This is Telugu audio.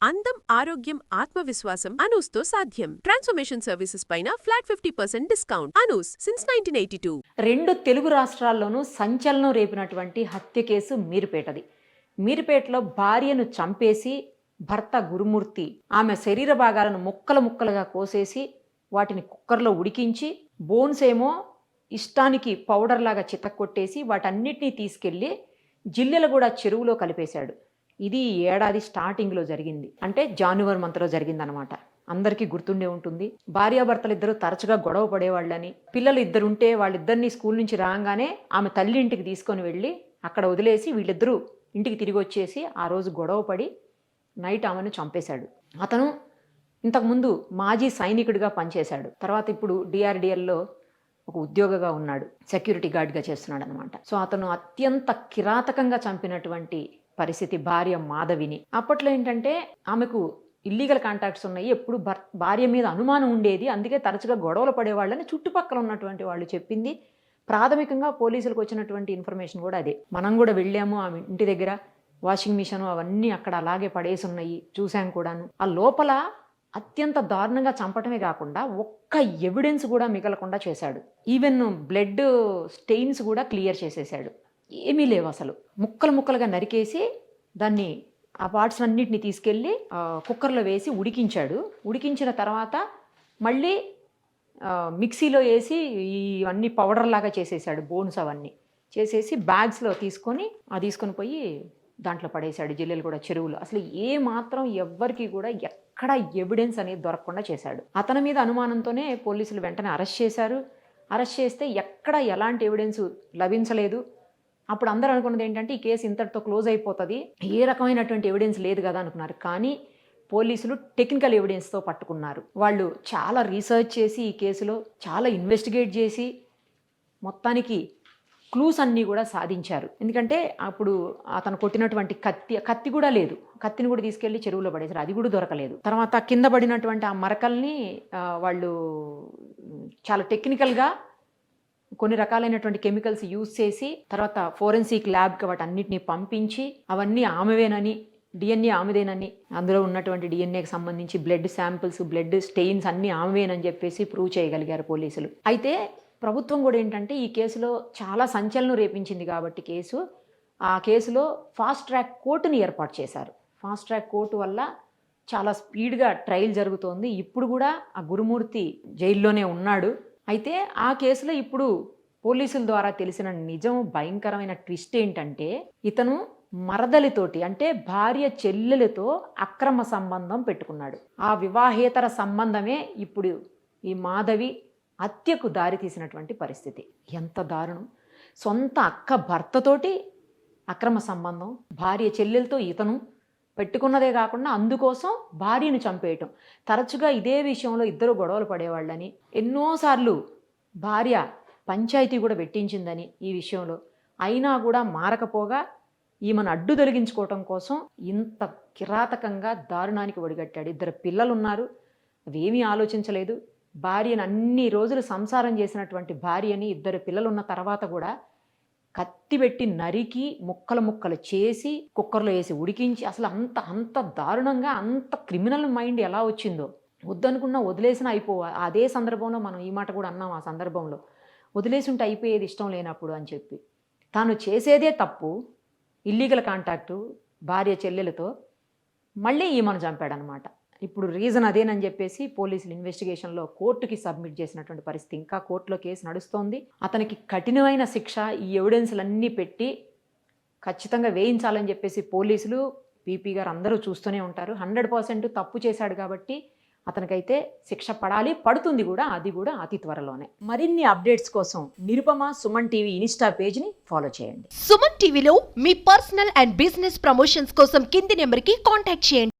అందం, ఆరోగ్యం, ఆత్మవిశ్వాసం అనూస్తో సాధ్యం. ట్రాన్స్ఫర్మేషన్ సర్వీసెస్ పైన flat 50% discount. Anoos since 1982. 2 Telugu రాష్ట్రాల్లోనూ సంచలనం రేపినటువంటి హత్య కేసు మీరుపేటది. మీరుపేటలో భార్యను చంపేసి భర్త గురుమూర్తి ఆమె శరీర భాగాలను ముక్కలు ముక్కలుగా కోసేసి వాటిని కుక్కర్లో ఉడికించి బోన్స్ ఏమో ఇష్టానికి పౌడర్ లాగా చితక్కొట్టేసి వాటన్నిటినీ తీసుకెళ్లి జిల్లెలగూడ చెరువులో కలిపేశాడు. ఇది ఈ ఏడాది స్టార్టింగ్లో జరిగింది, అంటే జాన్యువరి మంత్లో జరిగిందనమాట. అందరికీ గుర్తుండే ఉంటుంది. భార్యాభర్తలు ఇద్దరు తరచుగా గొడవ పడేవాళ్ళని, పిల్లలు ఇద్దరు ఉంటే వాళ్ళిద్దరిని స్కూల్ నుంచి రాగానే ఆమె తల్లి ఇంటికి తీసుకొని వెళ్ళి అక్కడ వదిలేసి వీళ్ళిద్దరూ ఇంటికి తిరిగి వచ్చేసి ఆ రోజు గొడవ పడి నైట్ ఆమెను చంపేశాడు. అతను ఇంతకుముందు మాజీ సైనికుడిగా పనిచేశాడు. తర్వాత ఇప్పుడు డిఆర్డిఎల్లో ఒక ఉద్యోగగా ఉన్నాడు, సెక్యూరిటీ గార్డ్గా చేస్తున్నాడు అనమాట. సో అతను అత్యంత కిరాతకంగా చంపినటువంటి పరిస్థితి భార్య మాధవిని. అప్పట్లో ఏంటంటే ఆమెకు ఇల్లీగల్ కాంటాక్ట్స్ ఉన్నాయి, ఎప్పుడు భార్య మీద అనుమానం ఉండేది, అందుకే తరచుగా గొడవలు పడేవాళ్ళని చుట్టుపక్కల ఉన్నటువంటి వాళ్ళు చెప్పింది. ప్రాథమికంగా పోలీసులకు వచ్చినటువంటి ఇన్ఫర్మేషన్ కూడా అదే. మనం కూడా వెళ్ళాము ఆమె ఇంటి దగ్గర, వాషింగ్ మిషన్ అవన్నీ అక్కడ అలాగే పడేసి ఉన్నాయి, చూశాం కూడాను. ఆ లోపల అత్యంత దారుణంగా చంపటమే కాకుండా ఒక్క ఎవిడెన్స్ కూడా మిగలకుండా చేశాడు. ఈవెన్ బ్లడ్ స్టెయిన్స్ కూడా క్లియర్ చేసేసాడు. ఏమీ లేవు అసలు. ముక్కలు ముక్కలుగా నరికేసి దాన్ని ఆ పార్ట్స్ అన్నిటిని తీసుకెళ్ళి కుక్కర్లో వేసి ఉడికించాడు. ఉడికించిన తర్వాత మళ్ళీ మిక్సీలో వేసి ఇవన్నీ పౌడర్ లాగా చేసేసాడు. బోన్స్ అవన్నీ చేసేసి బ్యాగ్స్లో తీసుకొని పోయి దాంట్లో పడేశాడు, జిల్లెలగూడ చెరువులో. అసలు ఏ మాత్రం ఎవ్వరికి కూడా ఎక్కడ ఎవిడెన్స్ అనేది దొరకకుండా చేశాడు. అతని మీద అనుమానంతోనే పోలీసులు వెంటనే అరెస్ట్ చేశారు. అరెస్ట్ చేస్తే ఎక్కడ ఎలాంటి ఎవిడెన్స్ లభించలేదు. అప్పుడు అందరూ అనుకున్నది ఏంటంటే ఈ కేసు ఇంతటితో క్లోజ్ అయిపోతుంది, ఏ రకమైనటువంటి ఎవిడెన్స్ లేదు కదా అనుకున్నారు. కానీ పోలీసులు టెక్నికల్ ఎవిడెన్స్తో పట్టుకున్నారు. వాళ్ళు చాలా రీసెర్చ్ చేసి ఈ కేసులో చాలా ఇన్వెస్టిగేట్ చేసి మొత్తానికి క్లూస్ అన్నీ కూడా సాధించారు. ఎందుకంటే అప్పుడు అతను కొట్టినటువంటి కత్తి కూడా లేదు, కత్తిని కూడా తీసుకెళ్లి చెరువులో పడేశారు, అది కూడా దొరకలేదు. తర్వాత కింద పడినటువంటి ఆ మరకల్ని వాళ్ళు చాలా టెక్నికల్గా కొన్ని రకాలైనటువంటి కెమికల్స్ యూజ్ చేసి తర్వాత ఫోరెన్సిక్ ల్యాబ్కి వాటన్నిటిని పంపించి అవన్నీ ఆమెవేనని, డిఎన్ఏ ఆమెదేనని, అందులో ఉన్నటువంటి డిఎన్ఏకి సంబంధించి బ్లడ్ శాంపిల్స్, బ్లడ్ స్టెయిన్స్ అన్నీ ఆమెవేనని చెప్పేసి ప్రూవ్ చేయగలిగారు పోలీసులు. అయితే ప్రభుత్వం కూడా ఏంటంటే ఈ కేసులో చాలా సంచలనం రేపించింది కాబట్టి ఆ కేసులో ఫాస్ట్ ట్రాక్ కోర్టుని ఏర్పాటు చేశారు. ఫాస్ట్ ట్రాక్ కోర్టు వల్ల చాలా స్పీడ్గా ట్రయల్ జరుగుతోంది. ఇప్పుడు కూడా ఆ గురుమూర్తి జైల్లోనే ఉన్నాడు. అయితే ఆ కేసులో ఇప్పుడు పోలీసుల ద్వారా తెలిసిన నిజం, భయంకరమైన ట్విస్ట్ ఏంటంటే ఇతను మరదలితోటి, అంటే భార్య చెల్లెలతో అక్రమ సంబంధం పెట్టుకున్నాడు. ఆ వివాహేతర సంబంధమే ఇప్పుడు ఈ మాధవి హత్యకు దారితీసినటువంటి పరిస్థితి. ఎంత దారుణం! సొంత అక్క భర్తతోటి అక్రమ సంబంధం, భార్య చెల్లెలతో ఇతను పెట్టుకున్నదే కాకుండా అందుకోసం భార్యను చంపేయటం. తరచుగా ఇదే విషయంలో ఇద్దరు గొడవలు పడేవాళ్ళని, ఎన్నోసార్లు భార్య పంచాయతీ కూడా పెట్టించిందని ఈ విషయంలో, అయినా కూడా మారకపోగా ఈమెను అడ్డు తొలగించుకోవటం కోసం ఇంత కిరాతకంగా దారుణానికి ఒడిగట్టాడు. 2 పిల్లలు ఉన్నారు, అవేమీ ఆలోచించలేదు. భార్యను అన్ని రోజులు సంసారం చేసినటువంటి భార్యని 2 పిల్లలు ఉన్న తర్వాత కూడా కత్తి పెట్టి నరికి ముక్కలు ముక్కలు చేసి కుక్కర్లో వేసి ఉడికించి, అసలు అంత దారుణంగా, అంత క్రిమినల్ మైండ్ ఎలా వచ్చిందో. వద్దనుకున్నా వదిలేసినా అదే సందర్భంలో మనం ఈ మాట కూడా అన్నాం. ఆ సందర్భంలో వదిలేసి ఉంటే అయిపోయేది ఇష్టం లేనప్పుడు అని చెప్పి. తాను చేసేదే తప్పు, ఇల్లీగల్ కాంటాక్టు భార్య చెల్లెలతో, మళ్ళీ ఈమెను చంపాడనమాట. ఇప్పుడు రీజన్ అదేనని చెప్పేసి పోలీసులు ఇన్వెస్టిగేషన్లో కోర్టుకి సబ్మిట్ చేసినటువంటి పరిస్థితి. ఇంకా కోర్టులో కేసు నడుస్తోంది. అతనికి కఠినమైన శిక్ష ఈ ఎవిడెన్స్లన్నీ పెట్టి ఖచ్చితంగా వేయించాలని చెప్పేసి పోలీసులు, పీపీ గారు అందరూ చూస్తూనే ఉంటారు. 100% తప్పు చేశాడు కాబట్టి అతనికైతే శిక్ష పడుతుంది కూడా, అది కూడా అతి త్వరలోనే. మరిన్ని అప్డేట్స్ కోసం నిరుపమ సుమన్ టీవీ ఇన్స్టా పేజ్ని ఫాలో చేయండి. సుమన్ టీవీలో మీ పర్సనల్ అండ్ బిజినెస్ ప్రమోషన్స్ కోసం కింది నెంబర్కి కాంటాక్ట్ చేయండి.